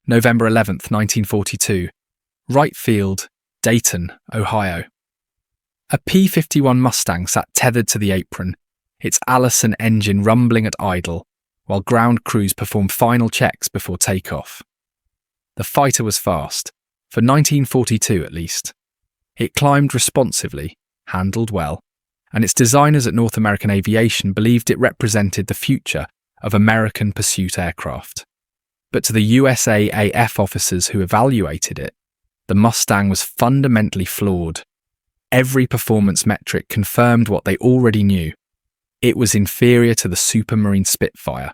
November 11th, 1942, Wright Field, Dayton, Ohio. A P-51 Mustang sat tethered to the apron, its Allison engine rumbling at idle, while ground crews performed final checks before takeoff. The fighter was fast, for 1942 at least. It climbed responsively, handled well, and its designers at North American Aviation believed it represented the future of American pursuit aircraft. But to the USAAF officers who evaluated it, the Mustang was fundamentally flawed. Every performance metric confirmed what they already knew. It was inferior to the Supermarine Spitfire,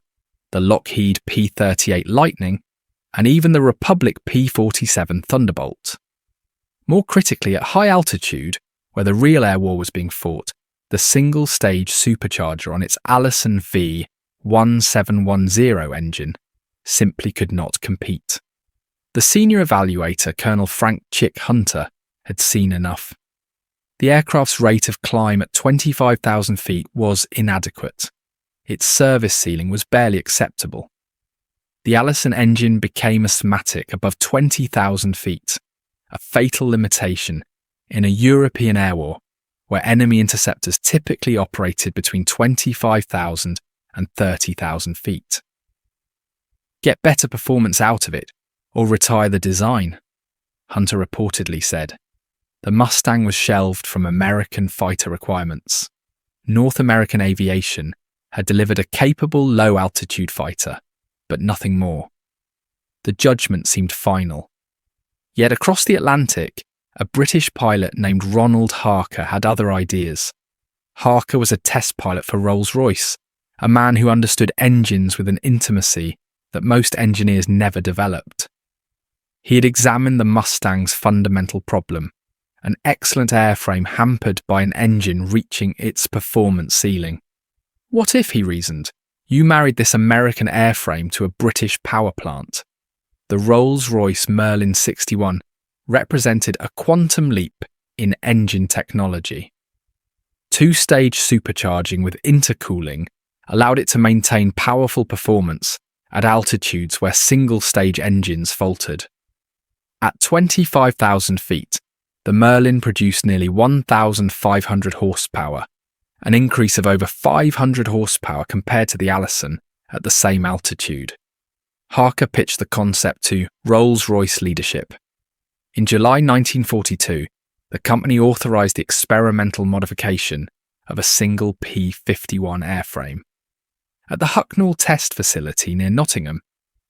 the Lockheed P-38 Lightning, and even the Republic P-47 Thunderbolt. More critically, at high altitude, where the real air war was being fought, the single-stage supercharger on its Allison V1710 engine simply could not compete. The senior evaluator, Colonel Frank Chick Hunter, had seen enough. The aircraft's rate of climb at 25,000 feet was inadequate. Its service ceiling was barely acceptable. The Allison engine became asthmatic above 20,000 feet, a fatal limitation in a European air war where enemy interceptors typically operated between 25,000 and 30,000 feet. Get better performance out of it, or retire the design, Hunter reportedly said. The Mustang was shelved from American fighter requirements. North American Aviation had delivered a capable low-altitude fighter, but nothing more. The judgment seemed final. Yet across the Atlantic, a British pilot named Ronald Harker had other ideas. Harker was a test pilot for Rolls-Royce, a man who understood engines with an intimacy that most engineers never developed. He had examined the Mustang's fundamental problem, an excellent airframe hampered by an engine reaching its performance ceiling. What if, he reasoned, you married this American airframe to a British power plant? The Rolls-Royce Merlin 61 represented a quantum leap in engine technology. Two-stage supercharging with intercooling allowed it to maintain powerful performance at altitudes where single-stage engines faltered. At 25,000 feet, the Merlin produced nearly 1,500 horsepower, an increase of over 500 horsepower compared to the Allison at the same altitude. Harker pitched the concept to Rolls-Royce leadership. In July 1942, the company authorized the experimental modification of a single P-51 airframe. At the Hucknall Test Facility near Nottingham,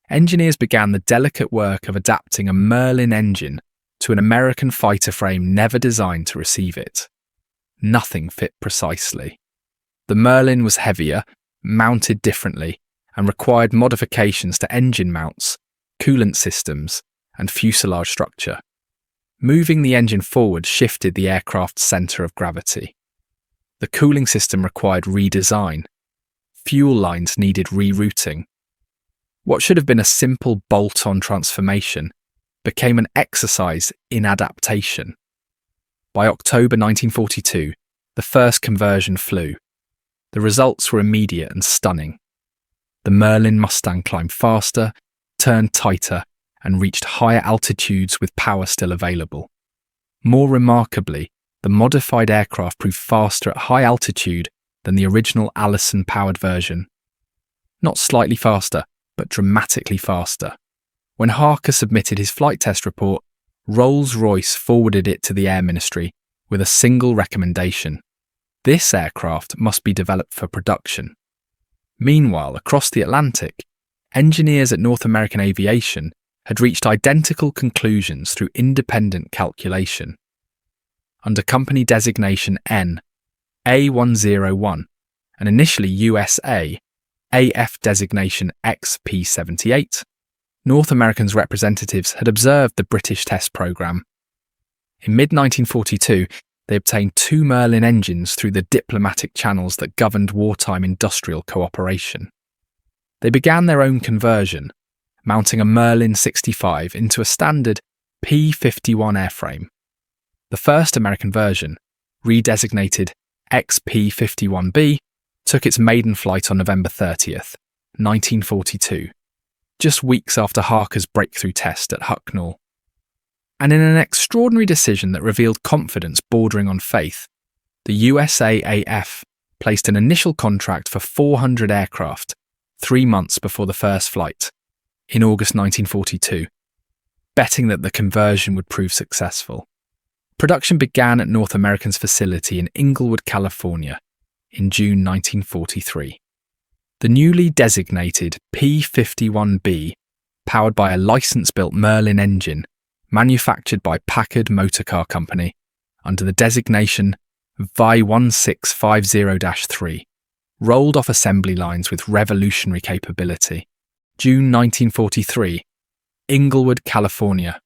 engineers began the delicate work of adapting a Merlin engine to an American fighter frame never designed to receive it. Nothing fit precisely. The Merlin was heavier, mounted differently, and required modifications to engine mounts, coolant systems, and fuselage structure. Moving the engine forward shifted the aircraft's centre of gravity. The cooling system required redesign. Fuel lines needed rerouting. What should have been a simple bolt-on transformation became an exercise in adaptation. By October 1942, the first conversion flew. The results were immediate and stunning. The Merlin Mustang climbed faster, turned tighter, and reached higher altitudes with power still available. More remarkably, the modified aircraft proved faster at high altitude than the original Allison-powered version. Not slightly faster, but dramatically faster. When Harker submitted his flight test report, Rolls-Royce forwarded it to the Air Ministry with a single recommendation. This aircraft must be developed for production. Meanwhile, across the Atlantic, engineers at North American Aviation had reached identical conclusions through independent calculation. Under company designation N, A101, and initially USA, AF designation XP78, North America's representatives had observed the British test programme. In mid-1942, they obtained 2 Merlin engines through the diplomatic channels that governed wartime industrial cooperation. They began their own conversion, mounting a Merlin 65 into a standard P-51 airframe. The first American version, redesignated XP-51B, took its maiden flight on November 30th, 1942. just weeks after Harker's breakthrough test at Hucknall. And in an extraordinary decision that revealed confidence bordering on faith, the USAAF placed an initial contract for 400 aircraft 3 months before the first flight, in August 1942, betting that the conversion would prove successful. Production began at North American's facility in Inglewood, California, in June 1943. The newly designated P-51B, powered by a license-built Merlin engine, manufactured by Packard Motor Car Company, under the designation VI-1650-3, rolled off assembly lines with revolutionary capability. June 1943, Inglewood, California.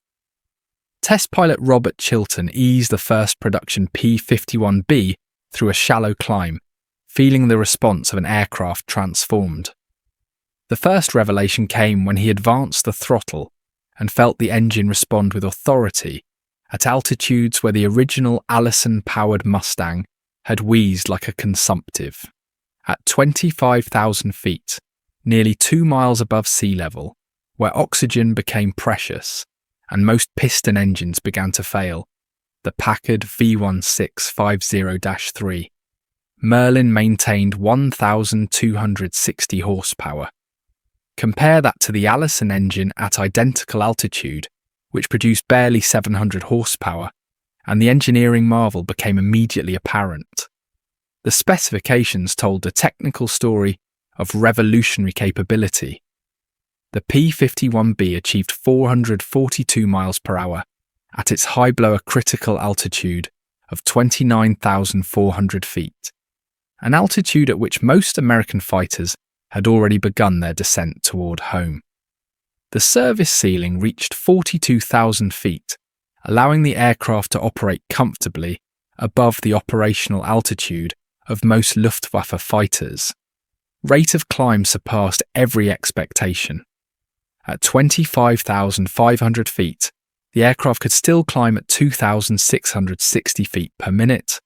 Test pilot Robert Chilton eased the first production P-51B through a shallow climb, feeling the response of an aircraft transformed. The first revelation came when he advanced the throttle and felt the engine respond with authority at altitudes where the original Allison-powered Mustang had wheezed like a consumptive. At 25,000 feet, nearly 2 miles above sea level, where oxygen became precious and most piston engines began to fail, the Packard V1650-3, Merlin maintained 1,260 horsepower. Compare that to the Allison engine at identical altitude, which produced barely 700 horsepower, and the engineering marvel became immediately apparent. The specifications told a technical story of revolutionary capability. The P-51B achieved 442 miles per hour at its high-blower critical altitude of 29,400 feet, an altitude at which most American fighters had already begun their descent toward home. The service ceiling reached 42,000 feet, allowing the aircraft to operate comfortably above the operational altitude of most Luftwaffe fighters. Rate of climb surpassed every expectation. At 25,500 feet, the aircraft could still climb at 2,660 feet per minute,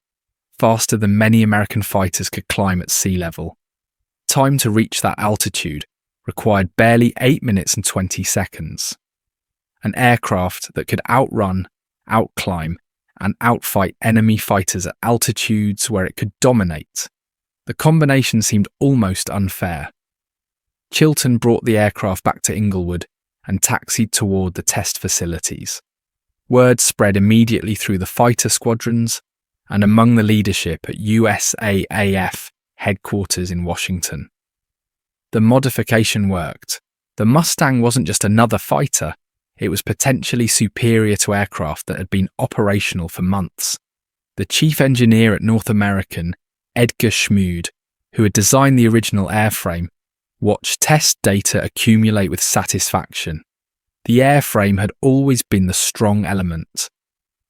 faster than many American fighters could climb at sea level. Time to reach that altitude required barely 8 minutes and 20 seconds. An aircraft that could outrun, outclimb, and outfight enemy fighters at altitudes where it could dominate. The combination seemed almost unfair. Chilton brought the aircraft back to Inglewood and taxied toward the test facilities. Word spread immediately through the fighter squadrons and among the leadership at USAAF headquarters in Washington. The modification worked. The Mustang wasn't just another fighter, it was potentially superior to aircraft that had been operational for months. The chief engineer at North American, Edgar Schmude, who had designed the original airframe, watched test data accumulate with satisfaction. The airframe had always been the strong element.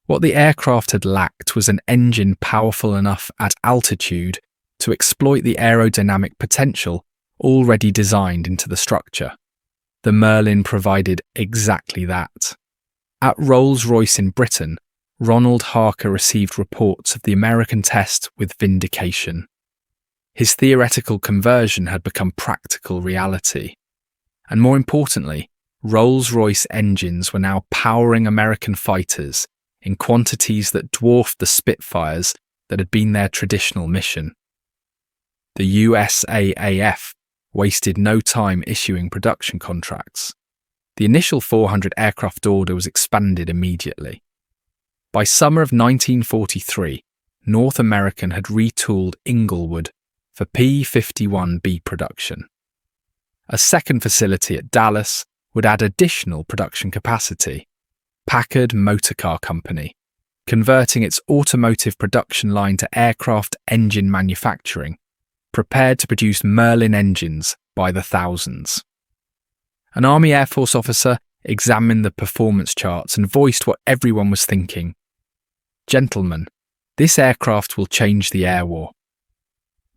What the aircraft had lacked was an engine powerful enough at altitude to exploit the aerodynamic potential already designed into the structure. The Merlin provided exactly that. At Rolls-Royce in Britain, Ronald Harker received reports of the American test with vindication. His theoretical conversion had become practical reality. And more importantly, Rolls-Royce engines were now powering American fighters in quantities that dwarfed the Spitfires that had been their traditional mission. The USAAF wasted no time issuing production contracts. The initial 400 aircraft order was expanded immediately. By summer of 1943, North American had retooled Inglewood for P-51B production. A second facility at Dallas would add additional production capacity. Packard Motor Car Company, converting its automotive production line to aircraft engine manufacturing, prepared to produce Merlin engines by the thousands. An Army Air Force officer examined the performance charts and voiced what everyone was thinking. "Gentlemen, this aircraft will change the air war."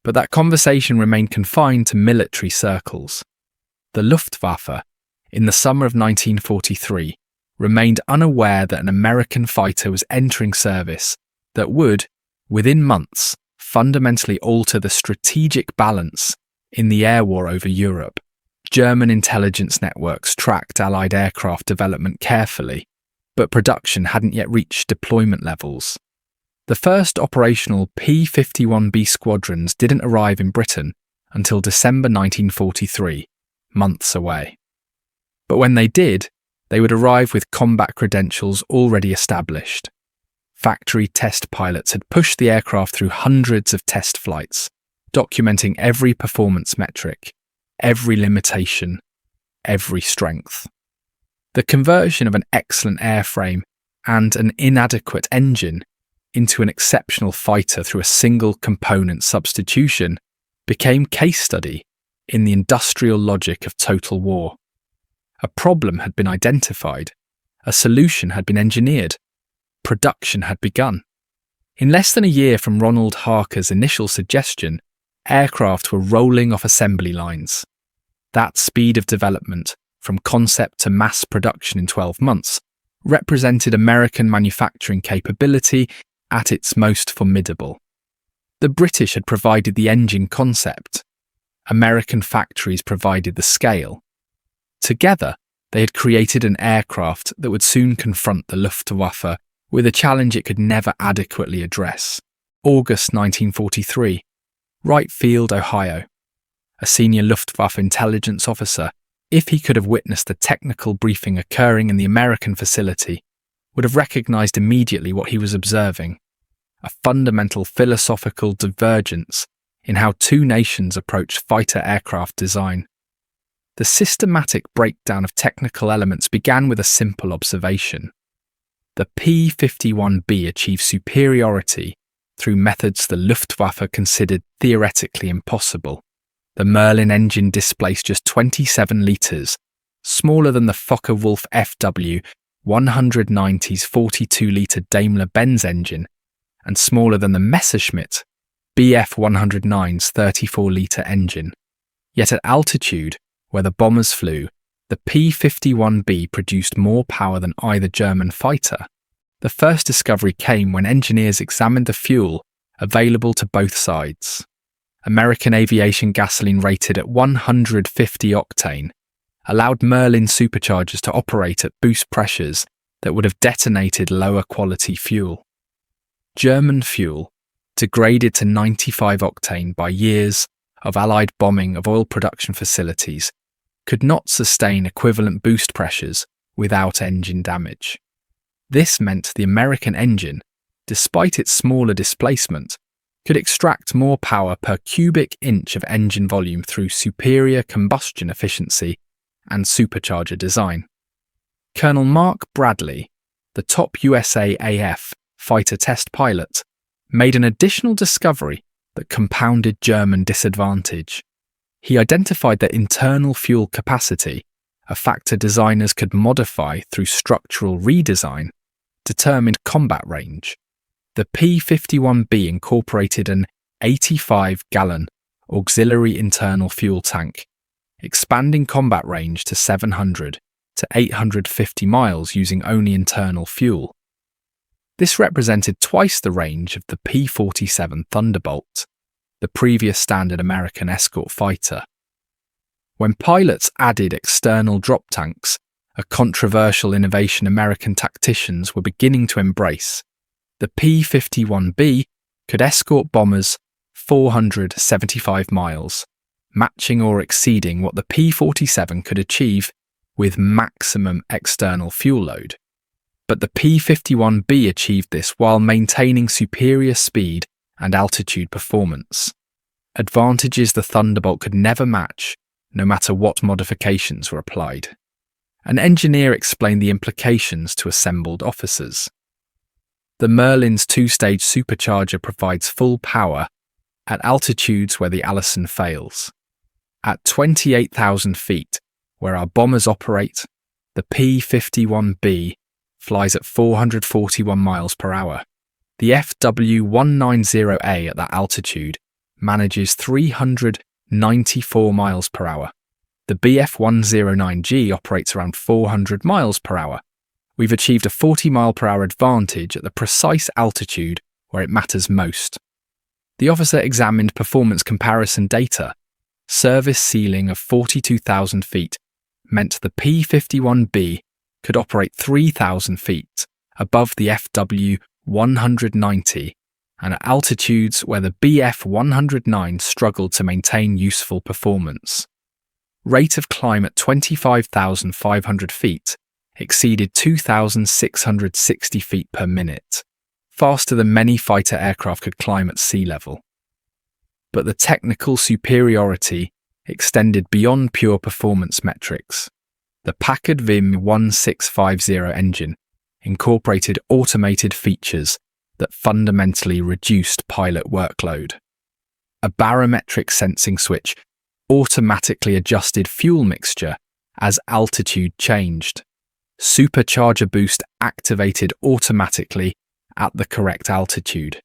But that conversation remained confined to military circles. The Luftwaffe, in the summer of 1943, remained unaware that an American fighter was entering service that would, within months, fundamentally alter the strategic balance in the air war over Europe. German intelligence networks tracked Allied aircraft development carefully, but production hadn't yet reached deployment levels. The first operational P-51B squadrons didn't arrive in Britain until December 1943, months away. But when they did, they would arrive with combat credentials already established. Factory test pilots had pushed the aircraft through hundreds of test flights, documenting every performance metric, every limitation, every strength. The conversion of an excellent airframe and an inadequate engine into an exceptional fighter through a single component substitution became case study in the industrial logic of total war. A problem had been identified, a solution had been engineered, production had begun. In less than a year from Ronald Harker's initial suggestion, aircraft were rolling off assembly lines. That speed of development, from concept to mass production in 12 months, represented American manufacturing capability at its most formidable. The British had provided the engine concept. American factories provided the scale. Together, they had created an aircraft that would soon confront the Luftwaffe with a challenge it could never adequately address. August 1943, Wright Field, Ohio. A senior Luftwaffe intelligence officer, if he could have witnessed the technical briefing occurring in the American facility, would have recognized immediately what he was observing: a fundamental philosophical divergence in how two nations approach fighter aircraft design. The systematic breakdown of technical elements began with a simple observation. The P-51B achieved superiority through methods the Luftwaffe considered theoretically impossible. The Merlin engine displaced just 27 litres, smaller than the Focke-Wulf FW 190's 42-litre Daimler-Benz engine, and smaller than the Messerschmitt Bf 109's 34-litre engine. Yet at altitude, where the bombers flew, the P-51B produced more power than either German fighter. The first discovery came when engineers examined the fuel available to both sides. American aviation gasoline rated at 150 octane allowed Merlin superchargers to operate at boost pressures that would have detonated lower quality fuel. German fuel, degraded to 95 octane by years of Allied bombing of oil production facilities, could not sustain equivalent boost pressures without engine damage. This meant the American engine, despite its smaller displacement, could extract more power per cubic inch of engine volume through superior combustion efficiency and supercharger design. Colonel Mark Bradley, the top USAAF fighter test pilot, made an additional discovery that compounded German disadvantage. He identified that internal fuel capacity, a factor designers could modify through structural redesign, determined combat range. The P-51B incorporated an 85-gallon auxiliary internal fuel tank, expanding combat range to 700 to 850 miles using only internal fuel. This represented twice the range of the P-47 Thunderbolt, the previous standard American escort fighter. When pilots added external drop tanks, a controversial innovation American tacticians were beginning to embrace, the P-51B could escort bombers 475 miles, matching or exceeding what the P-47 could achieve with maximum external fuel load. But the P-51B achieved this while maintaining superior speed and altitude performance, advantages the Thunderbolt could never match, no matter what modifications were applied. An engineer explained the implications to assembled officers. The Merlin's two-stage supercharger provides full power at altitudes where the Allison fails. At 28,000 feet, where our bombers operate, the P-51B flies at 441 miles per hour. The FW190A at that altitude manages 394 miles per hour. The BF109G operates around 400 miles per hour. We've achieved a 40 mile per hour advantage at the precise altitude where it matters most. The officer examined performance comparison data, service ceiling of 42,000 feet meant the P-51B could operate 3,000 feet above the FW-190 and at altitudes where the BF-109 struggled to maintain useful performance. Rate of climb at 25,500 feet exceeded 2,660 feet per minute, faster than many fighter aircraft could climb at sea level. But the technical superiority extended beyond pure performance metrics. The Packard VIM 1650 engine incorporated automated features that fundamentally reduced pilot workload. A barometric sensing switch automatically adjusted fuel mixture as altitude changed. Supercharger boost activated automatically at the correct altitude.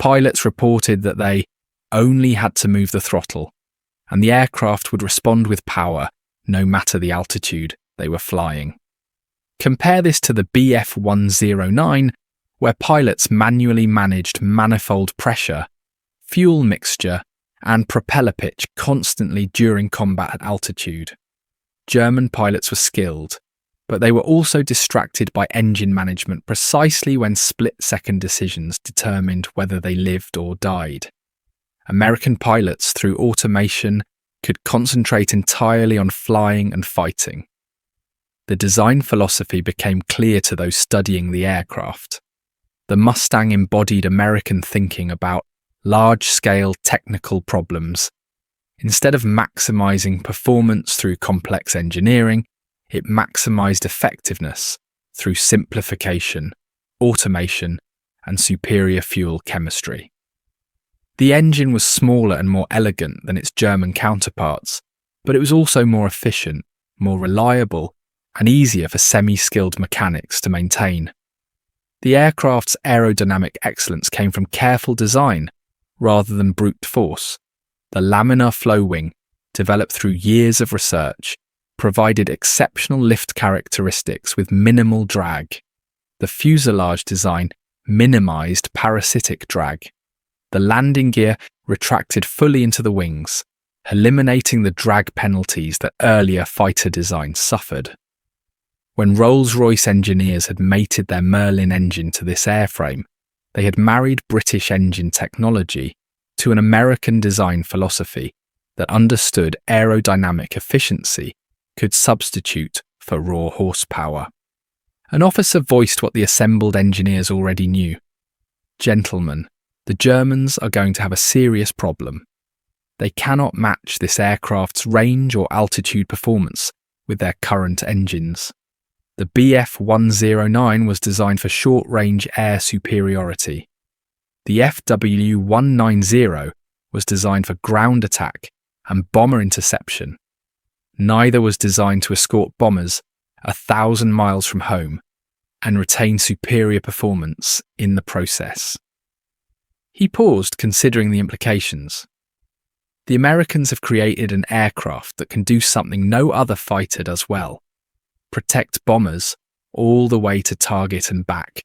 Pilots reported that they only had to move the throttle, and the aircraft would respond with power no matter the altitude they were flying. Compare this to the BF-109, where pilots manually managed manifold pressure, fuel mixture, and propeller pitch constantly during combat at altitude. German pilots were skilled, but they were also distracted by engine management precisely when split-second decisions determined whether they lived or died. American pilots, through automation, could concentrate entirely on flying and fighting. The design philosophy became clear to those studying the aircraft. The Mustang embodied American thinking about large-scale technical problems. Instead of maximizing performance through complex engineering, it maximized effectiveness through simplification, automation, and superior fuel chemistry. The engine was smaller and more elegant than its German counterparts, but it was also more efficient, more reliable, and easier for semi-skilled mechanics to maintain. The aircraft's aerodynamic excellence came from careful design rather than brute force. The laminar flow wing, developed through years of research, provided exceptional lift characteristics with minimal drag. The fuselage design minimized parasitic drag. The landing gear retracted fully into the wings, eliminating the drag penalties that earlier fighter designs suffered. When Rolls-Royce engineers had mated their Merlin engine to this airframe, they had married British engine technology to an American design philosophy that understood aerodynamic efficiency could substitute for raw horsepower. An officer voiced what the assembled engineers already knew. "Gentlemen, the Germans are going to have a serious problem. They cannot match this aircraft's range or altitude performance with their current engines." The BF-109 was designed for short-range air superiority. The FW-190 was designed for ground attack and bomber interception. Neither was designed to escort bombers 1,000 miles from home and retain superior performance in the process. He paused, considering the implications. The Americans have created an aircraft that can do something no other fighter does well: protect bombers all the way to target and back,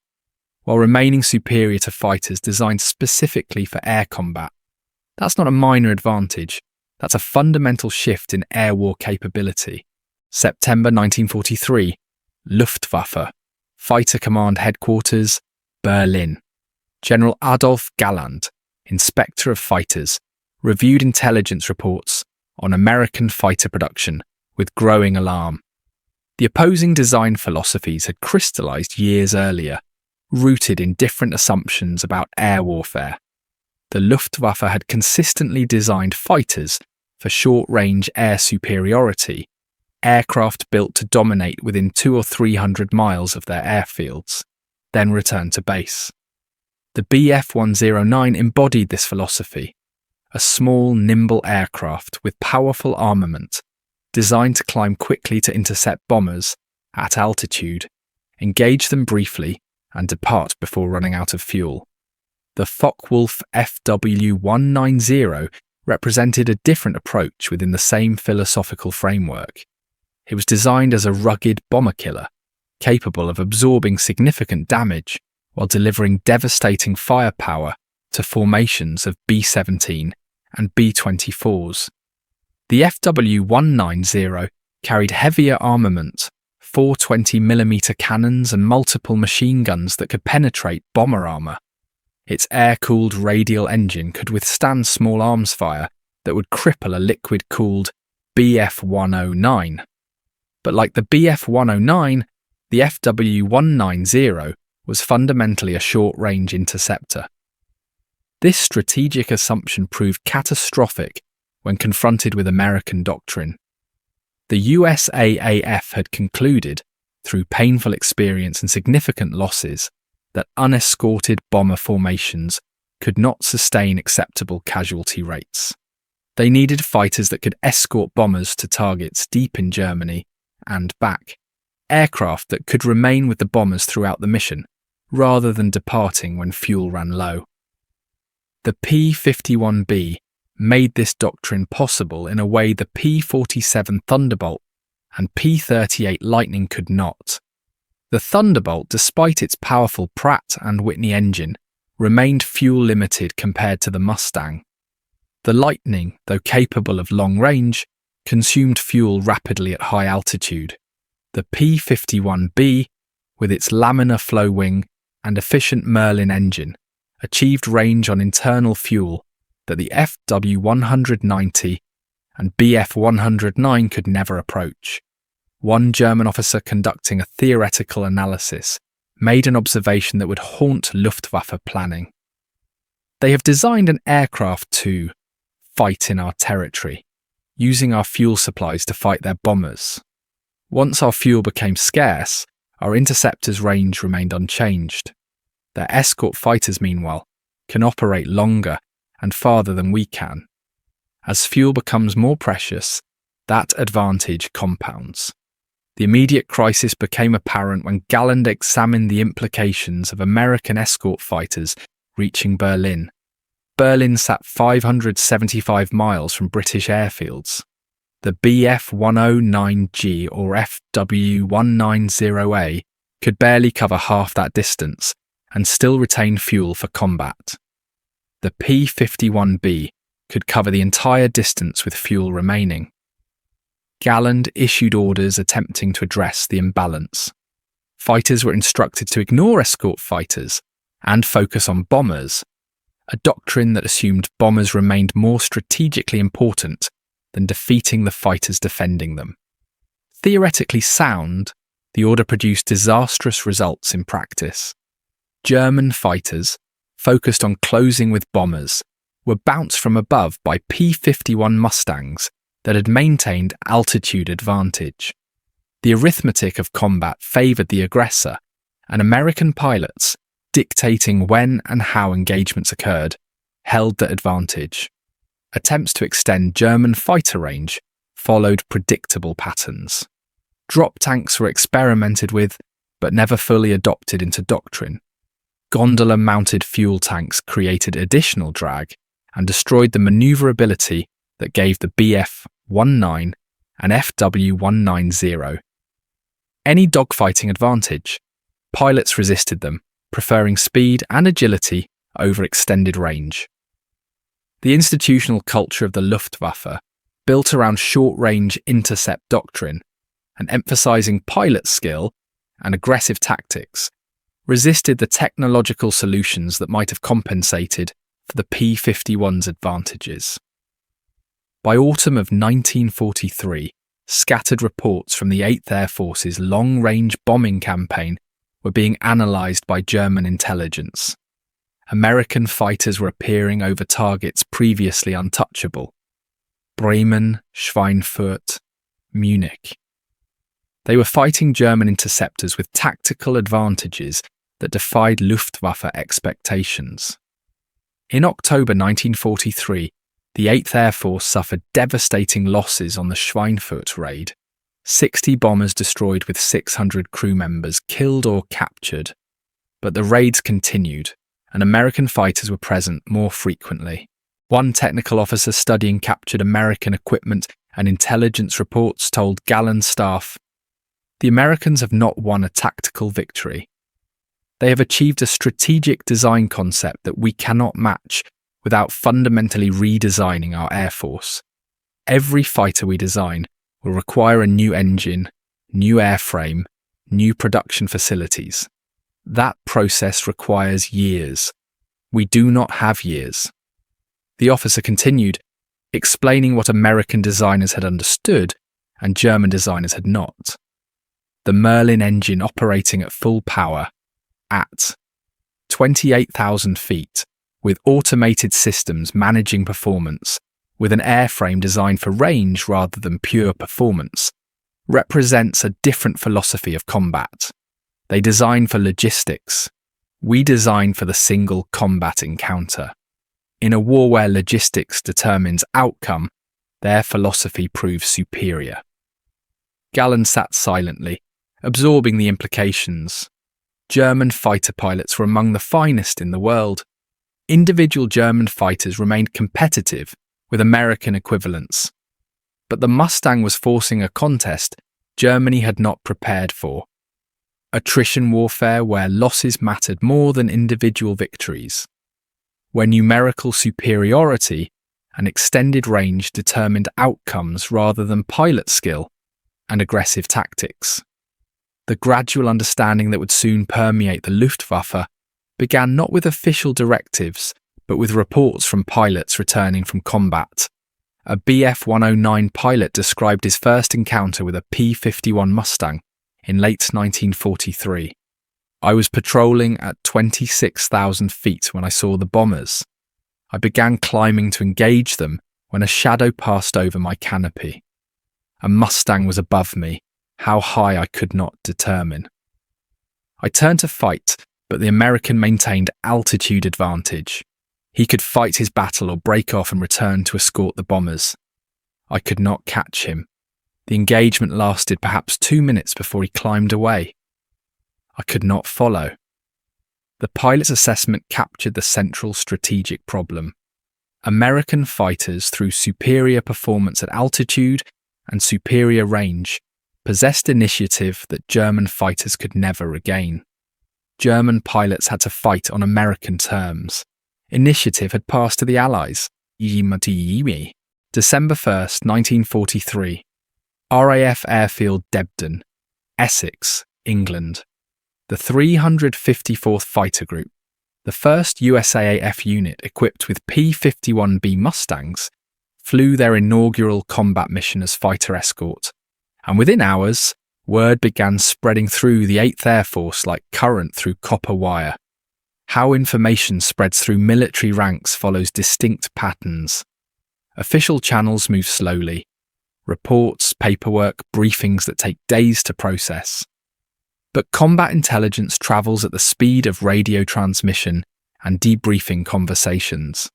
while remaining superior to fighters designed specifically for air combat. That's not a minor advantage. That's a fundamental shift in air war capability. September 1943, Luftwaffe, Fighter Command Headquarters, Berlin. General Adolf Galland, Inspector of Fighters, reviewed intelligence reports on American fighter production with growing alarm. The opposing design philosophies had crystallized years earlier, rooted in different assumptions about air warfare. The Luftwaffe had consistently designed fighters for short-range air superiority, aircraft built to dominate within 200 or 300 miles of their airfields, then return to base. The BF-109 embodied this philosophy, a small, nimble aircraft with powerful armament, designed to climb quickly to intercept bombers at altitude, engage them briefly, and depart before running out of fuel. The Focke-Wulf FW-190 represented a different approach within the same philosophical framework. It was designed as a rugged bomber killer, capable of absorbing significant damage while delivering devastating firepower to formations of B-17 and B-24s. The FW-190 carried heavier armament, 420mm cannons and multiple machine guns that could penetrate bomber armour. Its air-cooled radial engine could withstand small arms fire that would cripple a liquid-cooled BF-109. But like the BF-109, the FW-190 was fundamentally a short-range interceptor. This strategic assumption proved catastrophic when confronted with American doctrine. The USAAF had concluded, through painful experience and significant losses, that unescorted bomber formations could not sustain acceptable casualty rates. They needed fighters that could escort bombers to targets deep in Germany and back, aircraft that could remain with the bombers throughout the mission, rather than departing when fuel ran low. The P-51B made this doctrine possible in a way the P-47 Thunderbolt and P-38 Lightning could not. The Thunderbolt, despite its powerful Pratt and Whitney engine, remained fuel-limited compared to the Mustang. The Lightning, though capable of long range, consumed fuel rapidly at high altitude. The P-51B, with its laminar flow wing and efficient Merlin engine, achieved range on internal fuel that the FW-190 and BF-109 could never approach. One German officer conducting a theoretical analysis made an observation that would haunt Luftwaffe planning. They have designed an aircraft to fight in our territory, using our fuel supplies to fight their bombers. Once our fuel became scarce, our interceptors' range remained unchanged. Their escort fighters, meanwhile, can operate longer and farther than we can. As fuel becomes more precious, that advantage compounds. The immediate crisis became apparent when Galland examined the implications of American escort fighters reaching Berlin. Berlin sat 575 miles from British airfields. The BF-109G or FW-190A could barely cover half that distance and still retain fuel for combat. The P-51B could cover the entire distance with fuel remaining. Galland issued orders attempting to address the imbalance. Fighters were instructed to ignore escort fighters and focus on bombers, a doctrine that assumed bombers remained more strategically important than defeating the fighters defending them. Theoretically sound, the order produced disastrous results in practice. German fighters, focused on closing with bombers, were bounced from above by P-51 Mustangs that had maintained altitude advantage. The arithmetic of combat favoured the aggressor, and American pilots, dictating when and how engagements occurred, held the advantage. Attempts to extend German fighter range followed predictable patterns. Drop tanks were experimented with, but never fully adopted into doctrine. Gondola-mounted fuel tanks created additional drag and destroyed the manoeuvrability that gave the BF-19 and FW-190 any dogfighting advantage. Pilots resisted them, preferring speed and agility over extended range. The institutional culture of the Luftwaffe, built around short-range intercept doctrine and emphasizing pilot skill and aggressive tactics, resisted the technological solutions that might have compensated for the P-51's advantages. By autumn of 1943, scattered reports from the 8th Air Force's long-range bombing campaign were being analysed by German intelligence. American fighters were appearing over targets previously untouchable: Bremen, Schweinfurt, Munich. They were fighting German interceptors with tactical advantages that defied Luftwaffe expectations. In October 1943, the 8th Air Force suffered devastating losses on the Schweinfurt raid. 60 bombers destroyed with 600 crew members killed or captured. But the raids continued, and American fighters were present more frequently. One technical officer studying captured American equipment and intelligence reports told Galland staff, "The Americans have not won a tactical victory. They have achieved a strategic design concept that we cannot match without fundamentally redesigning our Air Force. every fighter we design will require a new engine, new airframe, new production facilities. That process requires years. We do not have years." The officer continued, explaining what American designers had understood and German designers had not. The Merlin engine operating at full power, at 28,000 feet, with automated systems managing performance, with an airframe designed for range rather than pure performance, represents a different philosophy of combat. They design for logistics. We design for the single combat encounter. In a war where logistics determines outcome, their philosophy proves superior. Gallen sat silently, absorbing the implications. German fighter pilots were among the finest in the world. Individual German fighters remained competitive with American equivalents. But the Mustang was forcing a contest Germany had not prepared for. Attrition warfare where losses mattered more than individual victories. Where numerical superiority and extended range determined outcomes rather than pilot skill and aggressive tactics. The gradual understanding that would soon permeate the Luftwaffe began not with official directives, but with reports from pilots returning from combat. A Bf-109 pilot described his first encounter with a P-51 Mustang in late 1943. "I was patrolling at 26,000 feet when I saw the bombers. I began climbing to engage them when a shadow passed over my canopy. A Mustang was above me, how high I could not determine. I turned to fight, but the American maintained altitude advantage. He could fight his battle or break off and return to escort the bombers. I could not catch him. The engagement lasted perhaps 2 minutes before he climbed away. I could not follow." The pilot's assessment captured the central strategic problem. American fighters, through superior performance at altitude and superior range, possessed initiative that German fighters could never regain. German pilots had to fight on American terms. Initiative had passed to the Allies. December 1st, 1943. RAF Airfield Debden, Essex, England. The 354th Fighter Group, the first USAAF unit equipped with P-51B Mustangs, flew their inaugural combat mission as fighter escort, and within hours, word began spreading through the 8th Air Force like current through copper wire. How information spreads through military ranks follows distinct patterns. Official channels move slowly. Reports, paperwork, briefings that take days to process. But combat intelligence travels at the speed of radio transmission and debriefing conversations.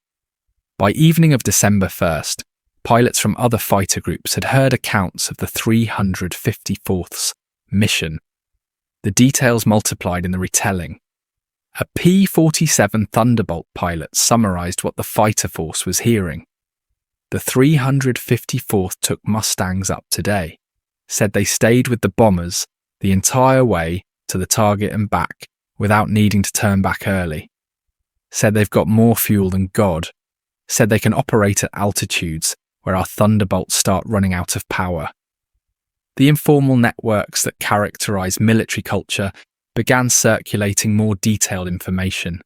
By evening of December 1st, pilots from other fighter groups had heard accounts of the 354th's mission. The details multiplied in the retelling. A P-47 Thunderbolt pilot summarized what the fighter force was hearing. The 354th took Mustangs up today, said they stayed with the bombers the entire way to the target and back without needing to turn back early. Said they've got more fuel than God. Said they can operate at altitudes where our Thunderbolts start running out of power. The informal networks that characterize military culture began circulating more detailed information.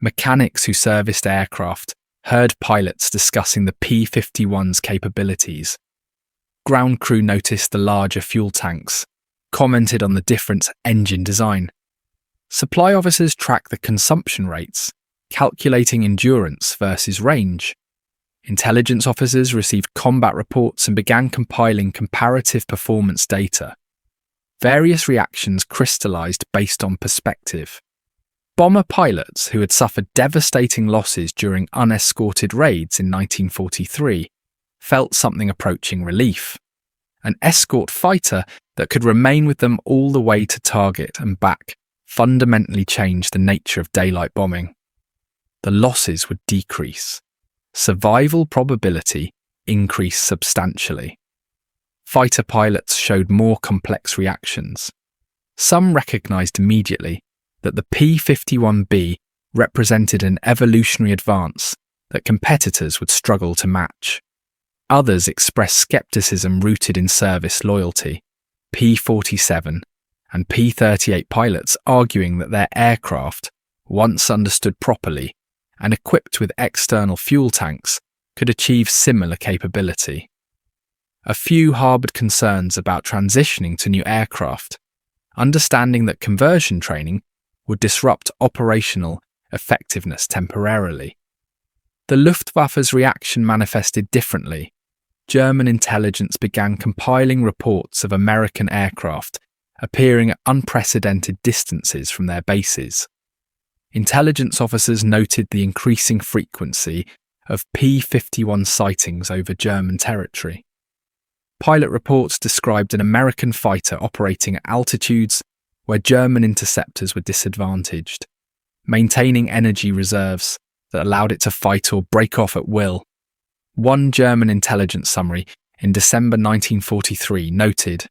Mechanics who serviced aircraft heard pilots discussing the P-51's capabilities. Ground crew noticed the larger fuel tanks, commented on the different engine design. Supply officers tracked the consumption rates, calculating endurance versus range. Intelligence officers received combat reports and began compiling comparative performance data. Various reactions crystallized based on perspective. Bomber pilots who had suffered devastating losses during unescorted raids in 1943 felt something approaching relief. An escort fighter that could remain with them all the way to target and back fundamentally changed the nature of daylight bombing. The losses would decrease. Survival probability increased substantially. Fighter pilots showed more complex reactions. Some recognized immediately that the P-51B represented an evolutionary advance that competitors would struggle to match. Others expressed skepticism rooted in service loyalty, P-47 and P-38 pilots arguing that their aircraft, once understood properly and equipped with external fuel tanks, could achieve similar capability. A few harboured concerns about transitioning to new aircraft, understanding that conversion training would disrupt operational effectiveness temporarily. The Luftwaffe's reaction manifested differently. German intelligence began compiling reports of American aircraft appearing at unprecedented distances from their bases. Intelligence officers noted the increasing frequency of P-51 sightings over German territory. Pilot reports described an American fighter operating at altitudes where German interceptors were disadvantaged, maintaining energy reserves that allowed it to fight or break off at will. One German intelligence summary in December 1943 noted,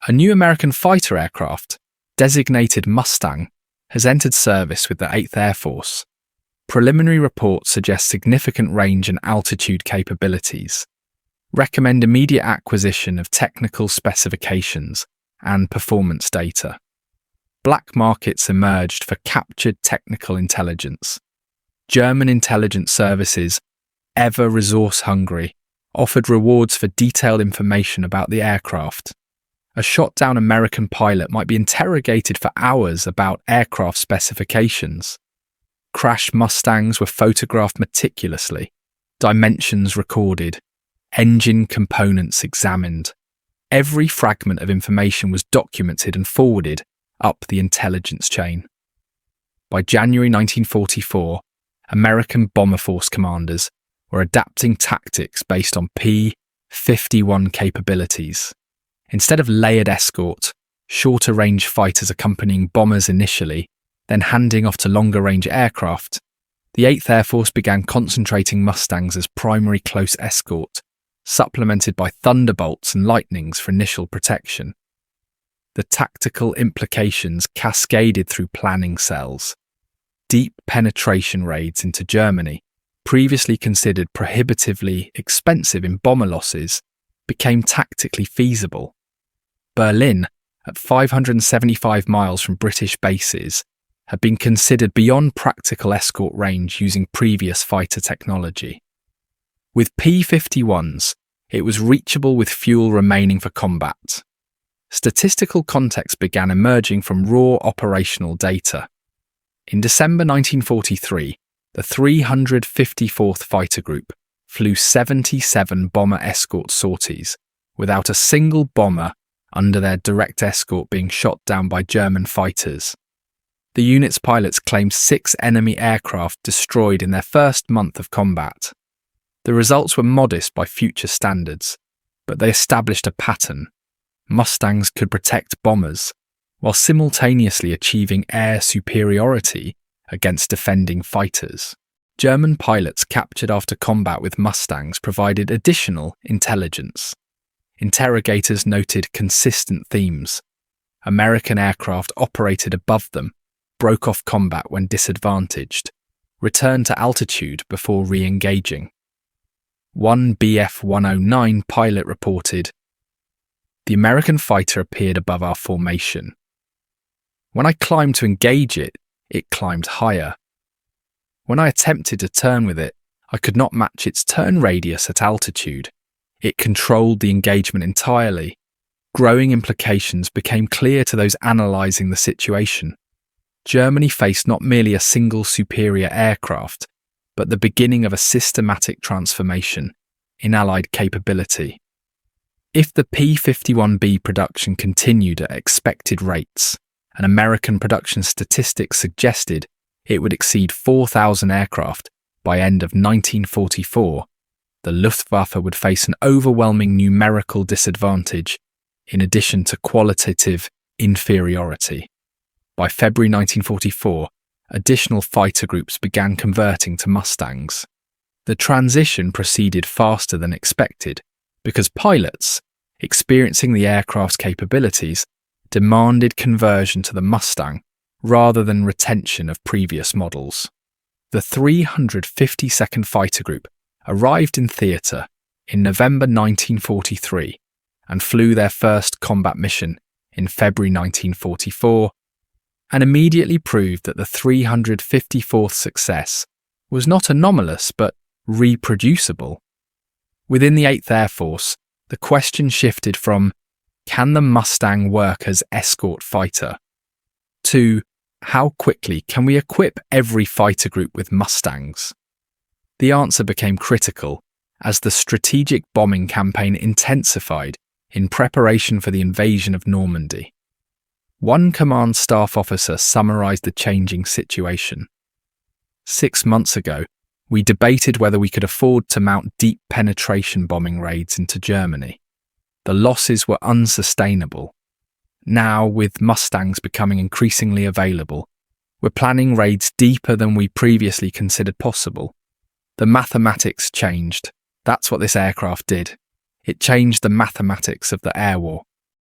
"A new American fighter aircraft, designated Mustang, has entered service with the 8th Air Force. Preliminary reports suggest significant range and altitude capabilities. Recommend immediate acquisition of technical specifications and performance data." Black markets emerged for captured technical intelligence. German intelligence services, ever resource-hungry, offered rewards for detailed information about the aircraft. A shot-down American pilot might be interrogated for hours about aircraft specifications. Crashed Mustangs were photographed meticulously, dimensions recorded, engine components examined. Every fragment of information was documented and forwarded up the intelligence chain. By January 1944, American bomber force commanders were adapting tactics based on P-51 capabilities. Instead of layered escort, shorter-range fighters accompanying bombers initially, then handing off to longer-range aircraft, the 8th Air Force began concentrating Mustangs as primary close escort, supplemented by Thunderbolts and Lightnings for initial protection. The tactical implications cascaded through planning cells. Deep penetration raids into Germany, previously considered prohibitively expensive in bomber losses, became tactically feasible. Berlin, at 575 miles from British bases, had been considered beyond practical escort range using previous fighter technology. With P-51s, it was reachable with fuel remaining for combat. Statistical context began emerging from raw operational data. In December 1943, the 354th Fighter Group flew 77 bomber escort sorties, without a single bomber under their direct escort being shot down by German fighters. The unit's pilots claimed 6 enemy aircraft destroyed in their first month of combat. The results were modest by future standards, but they established a pattern. Mustangs could protect bombers, while simultaneously achieving air superiority against defending fighters. German pilots captured after combat with Mustangs provided additional intelligence. Interrogators noted consistent themes. American aircraft operated above them, broke off combat when disadvantaged, returned to altitude before re-engaging. One Bf-109 pilot reported, "The American fighter appeared above our formation. When I climbed to engage it, it climbed higher. When I attempted to turn with it, I could not match its turn radius at altitude. It controlled the engagement entirely. Growing implications became clear to those analysing the situation. Germany faced not merely a single superior aircraft, but the beginning of a systematic transformation in Allied capability. If the P-51B production continued at expected rates, and American production statistics suggested it would exceed 4,000 aircraft by end of 1944, the Luftwaffe would face an overwhelming numerical disadvantage in addition to qualitative inferiority. By February 1944, additional fighter groups began converting to Mustangs. The transition proceeded faster than expected because pilots, experiencing the aircraft's capabilities, demanded conversion to the Mustang rather than retention of previous models. The 352nd Fighter Group arrived in theatre in November 1943 and flew their first combat mission in February 1944, and immediately proved that the 354th success was not anomalous but reproducible. Within the 8th Air Force, the question shifted from, can the Mustang work as escort fighter, to, how quickly can we equip every fighter group with Mustangs? The answer became critical as the strategic bombing campaign intensified in preparation for the invasion of Normandy. One command staff officer summarized the changing situation. 6 months ago, we debated whether we could afford to mount deep penetration bombing raids into Germany. The losses were unsustainable. Now, with Mustangs becoming increasingly available, we're planning raids deeper than we previously considered possible. The mathematics changed. That's what this aircraft did. It changed the mathematics of the air war.